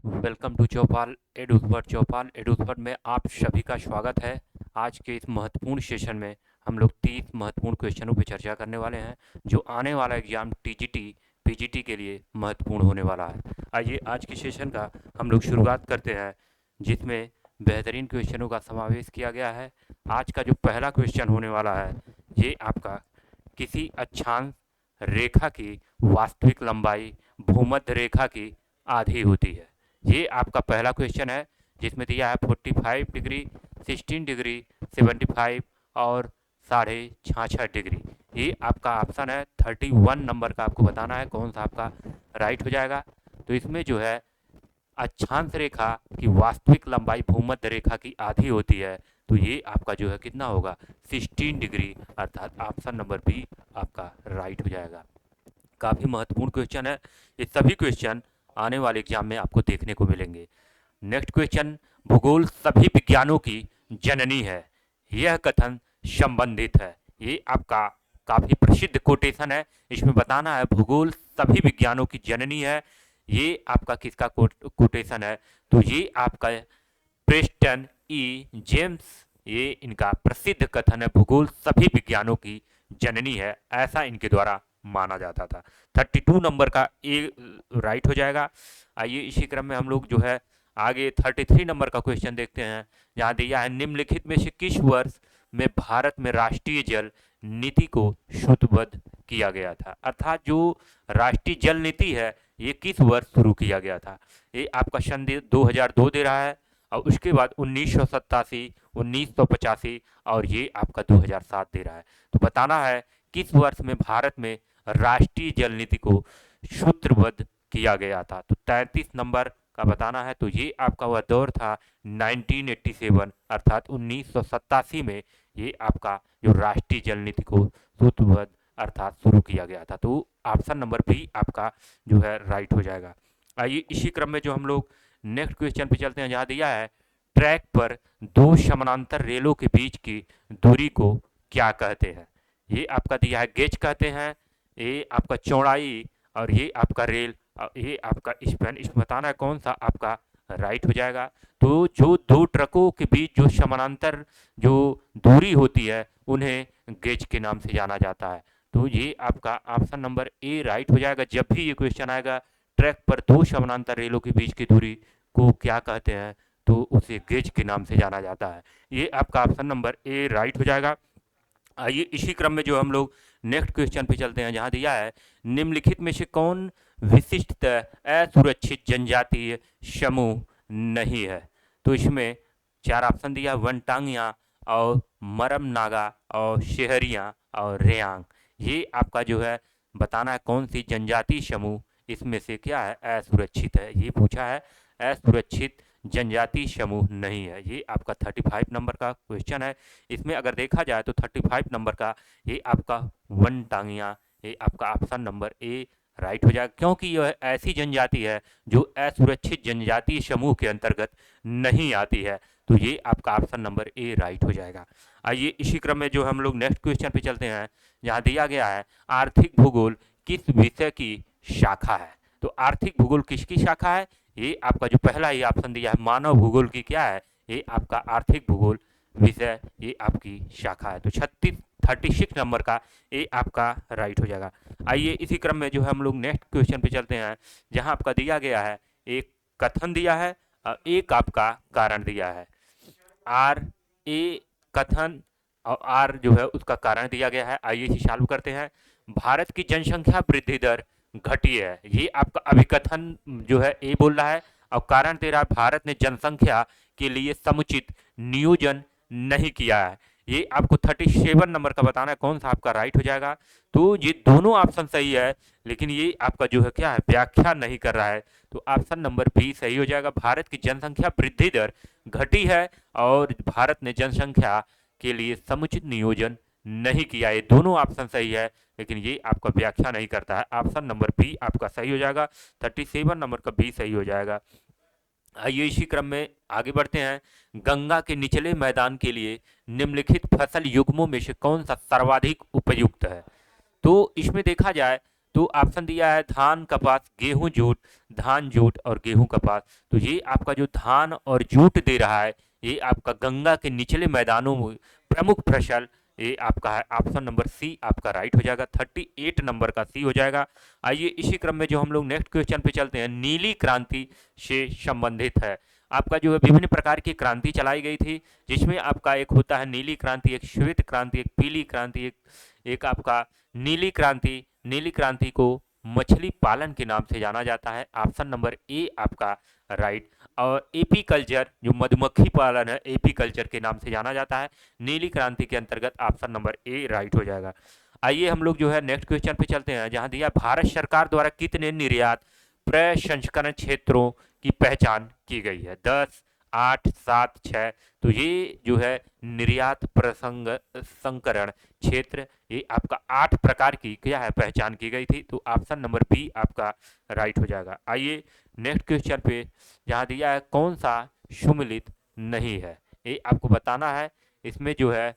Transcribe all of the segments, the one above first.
Welcome to Chaupal educate. Chaupal educate में आप सभी का स्वागत है। आज के इस महत्वपूर्ण सेशन में हम लोग 30 महत्वपूर्ण क्वेश्चनों पर चर्चा करने वाले हैं जो आने वाला एग्जाम टीजीटी पीजीटी के लिए महत्वपूर्ण होने वाला है। आइए आज के सेशन का हम लोग शुरुआत करते हैं, जिसमें बेहतरीन क्वेश्चनों का समावेश किया गया है। आज का जो पहला क्वेश्चन होने वाला है, ये आपका किसी अक्षांश रेखा की वास्तविक लंबाई भूमध्य रेखा की आधी होती है। ये आपका पहला क्वेश्चन है, जिसमें दिया है 45 डिग्री, 16 डिग्री, 75 और 66.5 डिग्री। ये आपका ऑप्शन है 31 नंबर का। आपको बताना है कौन सा आपका राइट हो जाएगा। तो इसमें जो है अक्षांश रेखा की वास्तविक लंबाई भूमध्य रेखा की आधी होती है, तो ये आपका जो है कितना होगा 16 डिग्री, अर्थात ऑप्शन नंबर बी आपका राइट हो जाएगा। काफ़ी महत्वपूर्ण क्वेश्चन है। ये सभी क्वेश्चन आने वाले एग्जाम में आपको देखने को मिलेंगे। नेक्स्ट क्वेश्चन, भूगोल सभी विज्ञानों की जननी है, यह कथन संबंधित है। ये आपका काफ़ी प्रसिद्ध कोटेशन है। इसमें बताना है भूगोल सभी विज्ञानों की जननी है, ये आपका किसका कोटेशन है। तो ये आपका प्रेस्टन ई जेम्स, ये इनका प्रसिद्ध कथन है, भूगोल सभी विज्ञानों की जननी है, ऐसा इनके द्वारा माना जाता था। 32 नंबर का ए राइट हो जाएगा। आइए इसी क्रम में हम लोग जो है आगे 33 नंबर का क्वेश्चन देखते हैं, जहाँ दिया है निम्नलिखित में से किस वर्ष में भारत में राष्ट्रीय जल नीति को सूत्रबद्ध किया गया था। अर्थात जो राष्ट्रीय जल नीति है, ये किस वर्ष शुरू किया गया था। ये आपका सन 2002 दे रहा है, और उसके बाद 1987, 1985 और ये आपका 2007 दे रहा है। तो बताना है किस वर्ष में भारत में राष्ट्रीय जल नीति को सूत्रबद्ध किया गया था। तो 33 नंबर का बताना है। तो ये आपका वह दौर था 1987, अर्थात 1987 में ये आपका जो राष्ट्रीय जल नीति को सूत्रबद्ध अर्थात शुरू किया गया था। तो ऑप्शन नंबर बी आपका जो है राइट हो जाएगा। आइए इसी क्रम में जो हम लोग नेक्स्ट क्वेश्चन पे चलते हैं, जहाँ दिया है ट्रैक पर दो समानांतर रेलों के बीच की दूरी को क्या कहते हैं। ये आपका दिया है गेज कहते हैं, ये आपका चौड़ाई, और ये आपका रेल, और ये आपका स्पैन। इसमें बताना है कौन सा आपका राइट हो जाएगा। तो जो दो ट्रकों के बीच जो समानांतर जो दूरी होती है, उन्हें गेज के नाम से जाना जाता है। तो ये आपका ऑप्शन नंबर ए राइट हो जाएगा। जब भी ये क्वेश्चन आएगा ट्रैक पर दो समानांतर रेलों के बीच की दूरी को क्या कहते हैं, तो उसे गेज के नाम से जाना जाता है। ये आपका ऑप्शन नंबर ए राइट हो जाएगा। आइए इसी क्रम में जो हम लोग नेक्स्ट क्वेश्चन पे चलते हैं, जहाँ दिया है निम्नलिखित में से कौन विशिष्टतः असुरक्षित जनजातीय समूह नहीं है। तो इसमें चार ऑप्शन दिया, वनटांगिया और मरम नागा और शेहरिया और रेयांग। ये आपका जो है बताना है कौन सी जनजातीय समूह इसमें से क्या है असुरक्षित है। ये पूछा है, असुरक्षित जनजातीय समूह नहीं है। ये आपका 35 नंबर का क्वेश्चन है। इसमें अगर देखा जाए तो 35 नंबर का ये आपका वन टांगिया, ये आपका ऑप्शन नंबर ए राइट हो जाएगा, क्योंकि यह ऐसी जनजाति है जो असुरक्षित जनजातीय समूह के अंतर्गत नहीं आती है। तो ये आपका ऑप्शन नंबर ए राइट हो जाएगा। आइए इसी क्रम में जो हम लोग नेक्स्ट क्वेश्चन पे चलते हैं, जहाँ दिया गया है आर्थिक भूगोल किस विषय की शाखा है। तो आर्थिक भूगोल किसकी शाखा है। ये आपका जो पहला ही ऑप्शन दिया है मानव भूगोल की क्या है, ये आपका आर्थिक भूगोल विषय ये आपकी शाखा है। तो 36 नंबर का ये आपका राइट हो जाएगा। आइए इसी क्रम में जो है हम लोग नेक्स्ट क्वेश्चन पे चलते हैं, जहां आपका दिया गया है एक कथन दिया है और एक आपका कारण दिया है। आर ए कथन और आर जो है उसका कारण दिया गया है। आइए इसे चालू करते हैं। भारत की जनसंख्या वृद्धि दर घटी है, ये आपका अभिकथन जो है ए बोल रहा है, और कारण दे रहा है भारत ने जनसंख्या के लिए समुचित नियोजन नहीं किया है। ये आपको 37 नंबर का बताना है कौन सा आपका राइट हो जाएगा। तो ये दोनों ऑप्शन सही है, लेकिन ये आपका जो है क्या है व्याख्या नहीं कर रहा है। तो ऑप्शन नंबर बी सही हो जाएगा। भारत की जनसंख्या वृद्धि दर घटी है और भारत ने जनसंख्या के लिए समुचित नियोजन नहीं किया। ये दोनों ऑप्शन सही है, लेकिन ये आपका व्याख्या नहीं करता है। ऑप्शन नंबर बी आपका सही हो जाएगा। 37 नंबर का बी सही हो जाएगा। आइए इसी क्रम में आगे बढ़ते हैं। गंगा के निचले मैदान के लिए निम्नलिखित फसल युग्मों में से कौन सा सर्वाधिक उपयुक्त है। तो इसमें देखा जाए तो ऑप्शन दिया है धान कपास गेहूं जूट, धान जूट और गेहूं कपास। तो ये आपका जो धान और जूट दे रहा है ये आपका गंगा के निचले मैदानों में प्रमुख फसल, ये आपका है ऑप्शन नंबर सी आपका राइट हो जाएगा। 38 नंबर का सी हो जाएगा। आइए इसी क्रम में जो हम लोग नेक्स्ट क्वेश्चन पे चलते हैं, नीली क्रांति से संबंधित है। आपका जो है विभिन्न प्रकार की क्रांति चलाई गई थी, जिसमें आपका एक होता है नीली क्रांति, एक श्वेत क्रांति, एक पीली क्रांति, एक आपका नीली क्रांति। नीली क्रांति को मछली पालन के नाम से जाना जाता है, ऑप्शन नंबर ए आपका राइट। और एपी कल्चर जो मधुमक्खी पालन है एपी कल्चर के नाम से जाना जाता है। नीली क्रांति के अंतर्गत ऑप्शन नंबर ए राइट हो जाएगा। आइए हम लोग जो है नेक्स्ट क्वेश्चन पे चलते हैं, जहां दिया भारत सरकार द्वारा कितने निर्यात प्रसंस्करण क्षेत्रों की पहचान की गई है, 10, 8, 7, 6। तो ये जो है निर्यात प्रसंस्करण क्षेत्र ये आपका 8 प्रकार की क्या है पहचान की गई थी। तो ऑप्शन नंबर बी आपका राइट हो जाएगा। आइए नेक्स्ट क्वेश्चन पे, जहाँ दिया है कौन सा सुमिलित नहीं है, ये आपको बताना है। इसमें जो है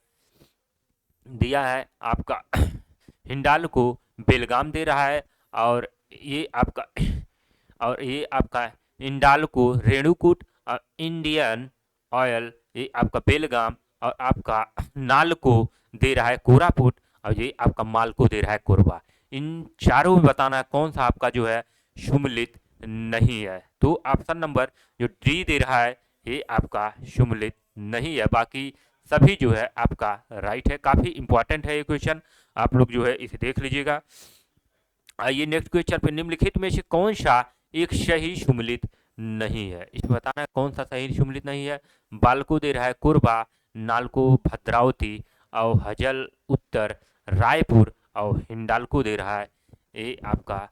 दिया है आपका हिंडाल्को बेलगाम दे रहा है, और ये आपका हिंडाल्को रेणुकूट और इंडियन ऑयल ये आपका बेलगाम, और आपका नालको दे रहा है कोरापुट, और ये आपका मालको दे रहा है कोरबा। इन चारों में बताना है कौन सा आपका जो है सुमिलित नहीं है। तो ऑप्शन नंबर जो डी दे रहा है ये आपका सुमिलित नहीं है, बाकी सभी जो है आपका राइट है। काफ़ी इंपॉर्टेंट है ये क्वेश्चन, आप लोग जो है इसे देख लीजिएगा। आइए नेक्स्ट क्वेश्चन पे, निम्नलिखित में से कौन सा एक सही सुमिलित नहीं है, इसमें बताना है कौन सा सही सुमिलित नहीं है। बालको दे रहा है कोरबा, नालको भद्रावती, और हजल उत्तर रायपुर, और हिंडाल्को दे रहा है ये आपका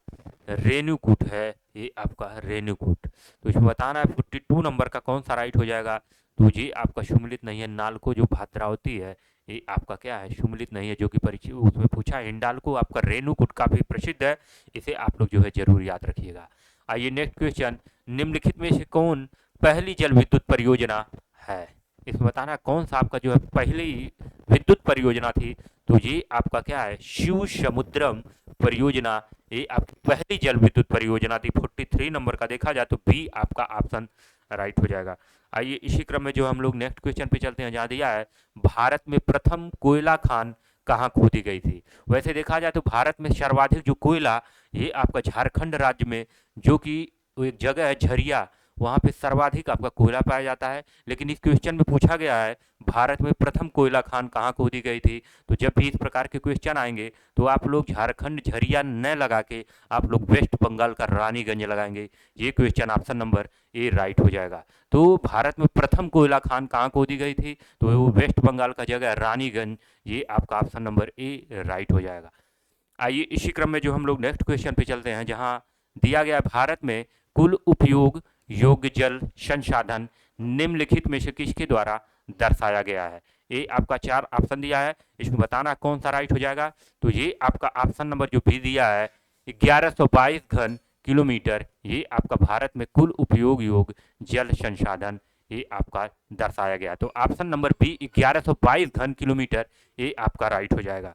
रेणुकूट है, ये आपका रेणुकूट। तो इसमें बताना है 42 नंबर का कौन सा राइट हो जाएगा। तो ये आपका सुमिलित नहीं है, नालको जो भद्रावती है ये आपका क्या है सुमिलित नहीं है, जो कि परीक्षा उसमें पूछा है। हिंडाल्को आपका रेणुकूट काफी प्रसिद्ध है, इसे आप लोग जो है जरूर याद रखिएगा। आइए नेक्स्ट क्वेश्चन, निम्नलिखित में से कौन पहली जल विद्युत परियोजना है, इसमें बताना है कौन सा आपका जो है पहली विद्युत परियोजना थी। तो ये आपका क्या है शिव समुद्रम परियोजना, ये आपकी पहली जल विद्युत परियोजना थी। 43 नंबर का देखा जाए तो बी आपका ऑप्शन राइट हो जाएगा। आइए इसी क्रम में जो हम लोग नेक्स्ट क्वेश्चन पे चलते हैं, जहाँ दिया है भारत में प्रथम कोयला खान कहाँ खोदी गई थी। वैसे देखा जाए तो भारत में सर्वाधिक जो कोयला ये आपका झारखंड राज्य में, जो कि एक जगह है झरिया, वहाँ पे सर्वाधिक आपका कोयला पाया जाता है। लेकिन इस क्वेश्चन में पूछा गया है भारत में प्रथम कोयला खान कहाँ खोदी गई थी। तो जब भी इस प्रकार के क्वेश्चन आएंगे तो आप लोग झारखंड झरिया न लगा के आप लोग वेस्ट बंगाल का रानीगंज लगाएंगे। ये question option number A right हो जाएगा। तो भारत में प्रथम कोयला खान कहाँ खोदी गई थी, तो वो वेस्ट बंगाल का जगह रानीगंज, ये आपका ऑप्शन नंबर ए राइट हो जाएगा। आइए इसी क्रम में जो हम लोग नेक्स्ट क्वेश्चन पे चलते हैं, जहाँ दिया गया भारत में कुल उपयोग योग्य जल संसाधन निम्नलिखित में से किसके द्वारा दर्शाया गया है। ये आपका 4 ऑप्शन दिया है, इसमें बताना कौन सा राइट हो जाएगा। तो ये आपका ऑप्शन नंबर जो बी दिया है 1122 घन किलोमीटर, ये आपका भारत में कुल उपयोग योग्य जल संसाधन ये आपका दर्शाया गया। तो ऑप्शन नंबर बी 1122 घन किलोमीटर ये आपका राइट हो जाएगा।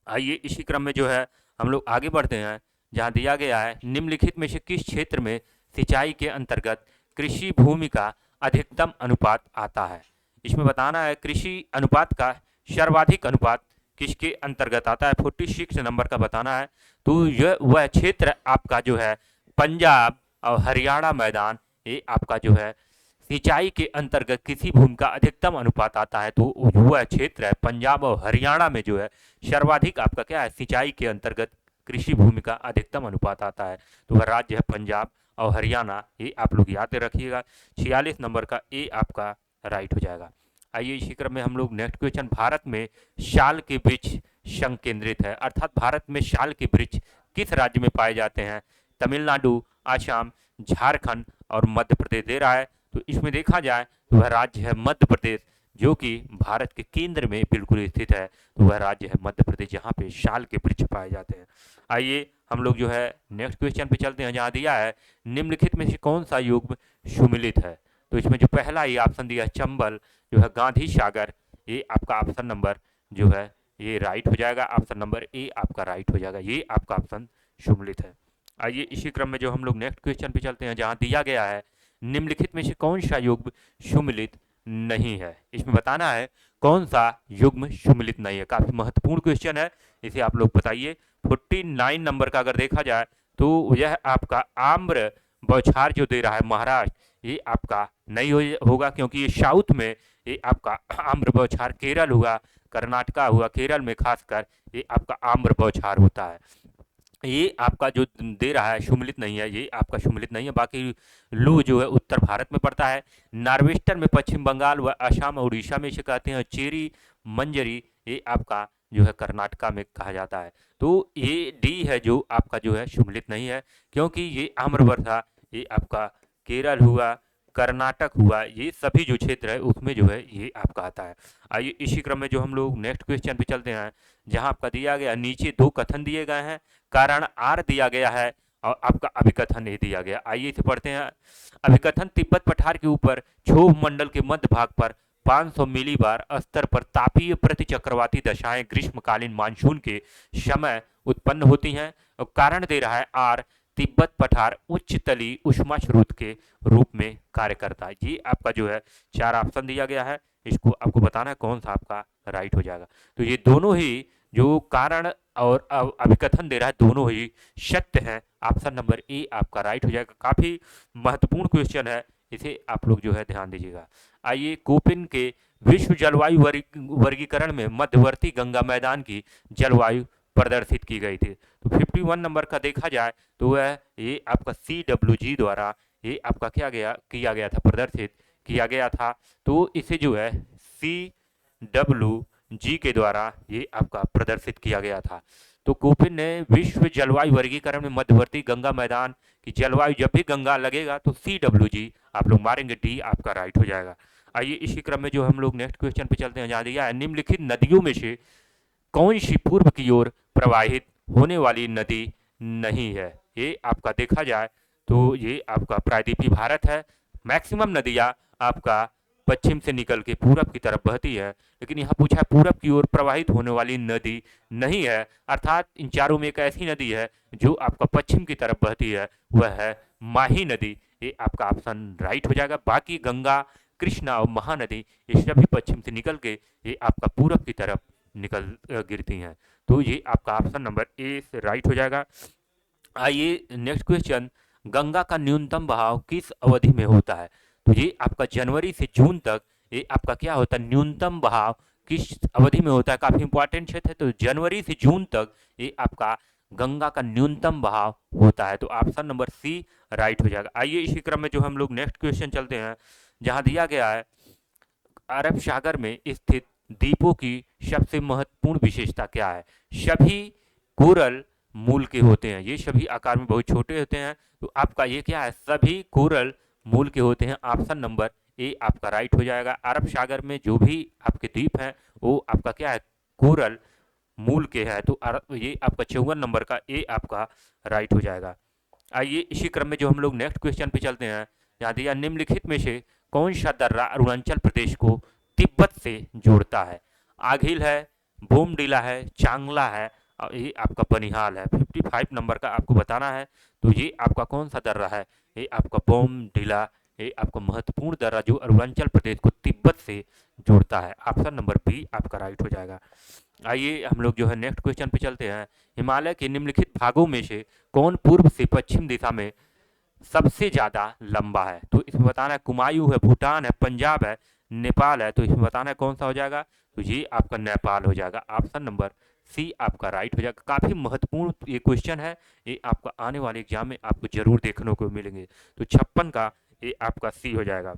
आइए इसी क्रम में जो है हम लोग आगे बढ़ते हैं, जहाँ दिया गया है निम्नलिखित में से किस क्षेत्र में सिंचाई के अंतर्गत कृषि भूमि का अधिकतम अनुपात आता है। इसमें बताना है कृषि अनुपात का सर्वाधिक अनुपात किसके अंतर्गत आता है। 46 नंबर का बताना है। तो यह वह क्षेत्र आपका जो है पंजाब और हरियाणा मैदान, ये आपका जो है सिंचाई के अंतर्गत किसी भूमि का अधिकतम अनुपात आता है। तो वह क्षेत्र है पंजाब और हरियाणा में जो है सर्वाधिक आपका क्या है सिंचाई के अंतर्गत कृषि भूमि का अधिकतम अनुपात आता है। तो वह राज्य है पंजाब और हरियाणा, ये आप लोग याद रखिएगा। 46 नंबर का ए आपका राइट हो जाएगा। आइए इसी क्रम में हम लोग नेक्स्ट क्वेश्चन, भारत में शाल के वृक्ष संकेंद्रित है, अर्थात भारत में शाल के वृक्ष किस राज्य में पाए जाते हैं। तमिलनाडु, आसाम, झारखंड और मध्य प्रदेश दे रहा है। तो इसमें देखा जाए तो वह राज्य है मध्य प्रदेश, जो कि भारत के केंद्र में बिल्कुल स्थित है। तो वह राज्य है मध्य प्रदेश, जहाँ पे शाल के वृक्ष पाए जाते हैं। आइए हम लोग जो है नेक्स्ट क्वेश्चन पे चलते हैं, जहाँ दिया है निम्नलिखित में से कौन सा युग्म सुमिलित है। तो इसमें जो पहला ही ऑप्शन दिया है चंबल जो है गांधी सागर, ये आपका ऑप्शन नंबर जो है ये राइट हो जाएगा। ऑप्शन नंबर ए आपका राइट हो जाएगा, ये आपका ऑप्शन सम्मिलित है। आइए इसी क्रम में जो हम लोग नेक्स्ट क्वेश्चन पे चलते हैं, जहाँ दिया गया है निम्नलिखित में से कौन सा युग्म सम्मिलित नहीं है। इसमें बताना है कौन सा युग्म सम्मिलित नहीं है। काफी महत्वपूर्ण क्वेश्चन है, इसे आप लोग बताइए। 49 नंबर का अगर देखा जाए तो यह आपका आम्र बौछार जो दे रहा है महाराष्ट्र, ये आपका नहीं होगा, क्योंकि ये साउथ में ये आपका आम्र बौछार केरल हुआ, कर्नाटका हुआ, केरल में खासकर ये आपका आम्र बौछार होता है। ये आपका जो दे रहा है सम्मिलित नहीं है, ये आपका सम्मिलित नहीं है। बाकी लू जो है उत्तर भारत में पड़ता है, नार्वेस्टर में पश्चिम बंगाल व असम और उड़ीसा में इसे कहते हैं, चेरी मंजरी ये आपका जो है कर्नाटका में कहा जाता है। तो ये डी है जो आपका जो है सम्मिलित नहीं है, क्योंकि ये आम्रवर्षा ये आपका केरल हुआ, कर्नाटक हुआ, ये सभी जो क्षेत्र है उसमें जो है ये आपका आता है। आइए इसी क्रम में जो हम लोग नेक्स्ट क्वेश्चन पे चलते हैं, जहां आपका दिया गया नीचे दो कथन दिए गए हैं, कारण आर दिया गया है और आपका अभिकथन नहीं दिया गया। आइए इसे पढ़ते हैं। अभिकथन तिब्बत पठार के ऊपर क्षोभ मंडल के मध्य भाग पर 500 मिलीबार स्तर पर तापीय प्रतिचक्रवाती दशाएं ग्रीष्मकालीन मानसून के समय उत्पन्न होती हैं। और कारण दे रहा है आर, तिब्बत पठार उच्च तली उष्मा स्रोत के रूप में कार्य करता है। ये आपका जो है 4 ऑप्शन दिया गया है, इसको आपको बताना है कौन सा आपका राइट हो जाएगा। तो ये दोनों ही जो कारण और अभिकथन दे रहा है दोनों ही सत्य हैं। ऑप्शन नंबर ए आपका राइट हो जाएगा। काफी महत्वपूर्ण क्वेश्चन है, इसे आप लोग जो है ध्यान दीजिएगा। आइए कोपिन के विश्व जलवायु वर्गीकरण में मध्यवर्ती गंगा मैदान की जलवायु प्रदर्शित की गई थी। तो 51 नंबर का देखा जाए तो वह ये आपका CWG द्वारा ये आपका किया गया था, प्रदर्शित किया गया था। तो इसे जो है CWG के द्वारा ये आपका प्रदर्शित किया गया था। तो कोपिन ने विश्व जलवायु वर्गीकरण में मध्यवर्ती गंगा मैदान की जलवायु, जब भी गंगा लगेगा तो CWG आप लोग मारेंगे, डी आपका राइट हो जाएगा। आइए इसी क्रम में जो हम लोग नेक्स्ट क्वेश्चन पे चलते हैं, जहाँ दिया है निम्नलिखित नदियों में से कौन सी पूर्व की ओर प्रवाहित होने वाली नदी नहीं है। ये आपका देखा जाए तो ये आपका प्रायद्वीपीय भारत है। मैक्सिमम नदियाँ आपका पश्चिम से निकल के पूरब की तरफ बहती है, लेकिन यहाँ पूछा है पूरब की ओर प्रवाहित होने वाली नदी नहीं है, अर्थात इन चारों में एक ऐसी नदी है जो आपका पश्चिम की तरफ बहती है, वह है माही नदी। ये आपका ऑप्शन राइट हो जाएगा। बाकी गंगा, कृष्णा और महानदी ये सभी पश्चिम से निकल के ये आपका पूरब की तरफ निकल गिरती हैं। तो ये आपका ऑप्शन नंबर ए से राइट हो जाएगा। आइए नेक्स्ट क्वेश्चन, गंगा का न्यूनतम बहाव किस अवधि में होता है। तो ये आपका जनवरी से जून तक ये आपका क्या होता है, न्यूनतम बहाव किस अवधि में होता है। काफी इंपॉर्टेंट क्षेत्र है, तो जनवरी से जून तक ये आपका गंगा का न्यूनतम बहाव होता है। तो ऑप्शन नंबर सी राइट हो जाएगा। आइए इसी क्रम में जो हम लोग नेक्स्ट क्वेश्चन चलते हैं, जहां दिया गया है अरब सागर में स्थित द्वीपों की सबसे महत्वपूर्ण विशेषता क्या है। सभी कोरल मूल के होते हैं, ये सभी आकार में बहुत छोटे होते हैं। तो आपका ये क्या है, सभी कोरल मूल के होते हैं। ऑप्शन नंबर ए आपका राइट हो जाएगा। अरब सागर में जो भी आपके द्वीप हैं वो आपका क्या है, कोरल मूल के है। तो ये आपका 54 नंबर का ए आपका राइट हो जाएगा। आइए इसी क्रम में जो हम लोग नेक्स्ट क्वेश्चन पे चलते हैं, यहाँ दिया निम्नलिखित में से कौन सा दर्रा अरुणाचल प्रदेश को तिब्बत से जोड़ता है। आघिल है, बोमडिला है, चांगला है और ये आपका बनिहाल है। 55 नंबर का आपको बताना है। तो ये आपका कौन सा दर्रा है, ये आपका बोमडिला, ये आपका महत्वपूर्ण दर्रा जो अरुणाचल प्रदेश को तिब्बत से जोड़ता है। ऑप्शन नंबर बी आपका राइट हो जाएगा। आइए हम लोग जो है नेक्स्ट क्वेश्चन पे चलते हैं, हिमालय के निम्नलिखित भागों में से कौन पूर्व से पश्चिम दिशा में सबसे ज्यादा लंबा है। तो इसमें बताना है कुमायूं है, भूटान है, पंजाब है, नेपाल है। तो इसमें बताना है कौन सा हो जाएगा, तो ये आपका नेपाल हो जाएगा। ऑप्शन नंबर सी आपका राइट हो जाएगा। काफी महत्वपूर्ण ये क्वेश्चन है, ये आपका आने वाले एग्जाम में आपको जरूर देखने को मिलेंगे। तो 56 का ये आपका सी हो जाएगा।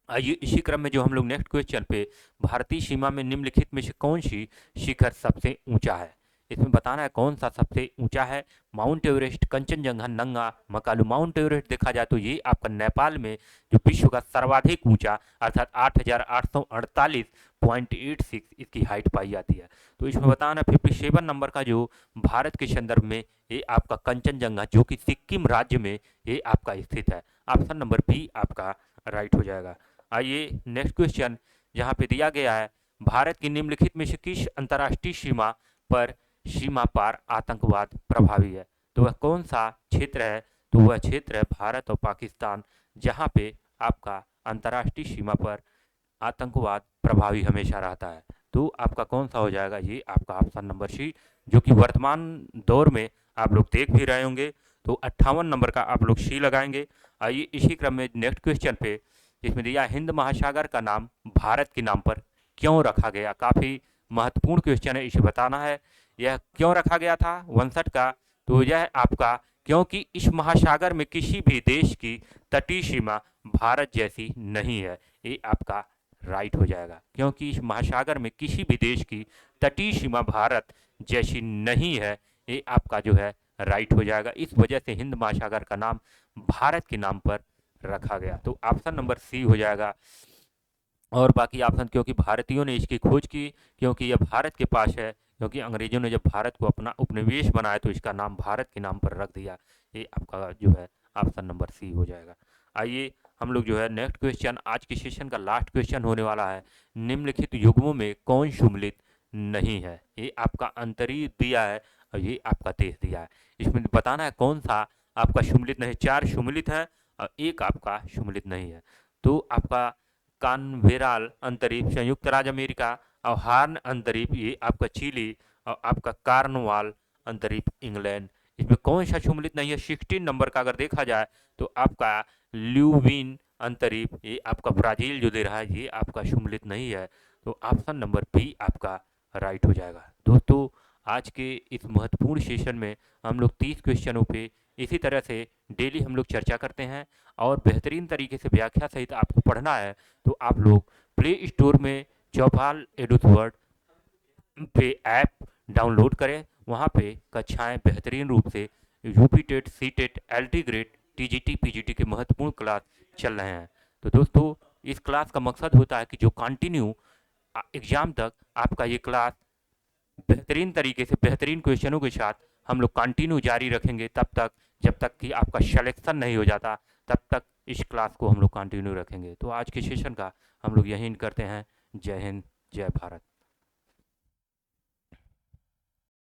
आइए इसी क्रम में जो हम लोग नेक्स्ट क्वेश्चन पे, भारतीय सीमा में निम्नलिखित में से कौन सी शिखर सबसे ऊंचा है। इसमें बताना है कौन सा सबसे ऊंचा है। माउंट एवरेस्ट, कंचनजंगा, नंगा, मकालू। माउंट एवरेस्ट देखा जाए तो ये आपका नेपाल में जो विश्व का सर्वाधिक ऊंचा अर्थात 8,848.86 इसकी हाइट पाई जाती है। तो इसमें बताना 57 नंबर का जो भारत के संदर्भ में ये आपका कंचनजंगा जो कि सिक्किम राज्य में ये आपका स्थित है। ऑप्शन नंबर बी आपका राइट हो जाएगा। आइए नेक्स्ट क्वेश्चन, जहाँ पे दिया गया है भारत की निम्नलिखित में से किस अंतर्राष्ट्रीय सीमा पार आतंकवाद प्रभावी है? तो वह कौन सा क्षेत्र है? तो वह क्षेत्र है भारत और पाकिस्तान, जहाँ पे आपका अंतर्राष्ट्रीय सीमा पर आतंकवाद प्रभावी हमेशा रहता है। तो आपका कौन सा हो जाएगा? ये आपका ऑप्शन नंबर सी, जो कि वर्तमान दौर में आप लोग देख भी रहे होंगे। तो 58 नंबर का आप लोग सी लगाएंगे। आइए इसी क्रम में नेक्स्ट क्वेश्चन पे, जिसमें दिया हिंद महासागर का नाम भारत के नाम पर क्यों रखा गया? काफ़ी महत्वपूर्ण क्वेश्चन है, इसे बताना है यह क्यों रखा गया था 59 का। तो यह आपका, क्योंकि इस महासागर में किसी भी देश की तटीय सीमा भारत जैसी नहीं है। ये आपका राइट हो जाएगा, क्योंकि इस महासागर में किसी भी देश की तटीय सीमा भारत जैसी नहीं है। ये आपका जो है राइट हो जाएगा। इस वजह से हिंद महासागर का नाम भारत के नाम पर रखा गया। तो ऑप्शन नंबर सी हो जाएगा। और बाकी ऑप्शन, क्योंकि भारतीयों ने इसकी खोज की, क्योंकि यह भारत के पास है, क्योंकि अंग्रेजों ने जब भारत को अपना उपनिवेश बनाया तो इसका नाम भारत के नाम पर रख दिया। ये आपका जो है ऑप्शन नंबर सी हो जाएगा। आइए हम लोग जो है नेक्स्ट क्वेश्चन, आज के सेशन का लास्ट क्वेश्चन होने वाला है। निम्नलिखित युग्मों में कौन सम्मिलित नहीं है? ये आपका अंतरी दिया है और ये आपका देश दिया है। इसमें बताना है कौन सा आपका सम्मिलित नहीं। 4 सम्मिलित है और एक आपका सम्मिलित नहीं है। तो आपका कानवेराल अंतरीप संयुक्त राज्य अमेरिका, और हार्न अंतरीप ये आपका चिली, और आपका कार्नवाल अंतरीप इंग्लैंड। इसमें कौन सा सम्मिलित नहीं है? 16 नंबर का अगर देखा जाए तो आपका ल्यूविन अंतरीप, ये आपका ब्राज़ील जो दे रहा है, ये आपका सम्मिलित नहीं है। तो ऑप्शन नंबर बी आपका राइट हो जाएगा। दोस्तों, आज के इस महत्वपूर्ण सेशन में हम लोग 30 क्वेश्चनों पे इसी तरह से डेली हम लोग चर्चा करते हैं, और बेहतरीन तरीके से व्याख्या सहित आपको पढ़ना है तो आप लोग प्ले स्टोर में चौपाल एडुवर्ड पे ऐप डाउनलोड करें। वहाँ पे कक्षाएं बेहतरीन रूप से UP TET, C TET, L T grade, TGT, PGT के महत्वपूर्ण क्लास चल रहे हैं। तो दोस्तों, इस क्लास का मकसद होता है कि जो कंटिन्यू एग्ज़ाम तक आपका ये क्लास बेहतरीन तरीके से बेहतरीन क्वेश्चनों के साथ हम लोग कंटिन्यू जारी रखेंगे, तब तक जब तक कि आपका सिलेक्शन नहीं हो जाता, तब तक इस क्लास को हम लोग कंटिन्यू रखेंगे। तो आज के सेशन का हम लोग यहीं करते हैं। जय हिंद, जय भारत।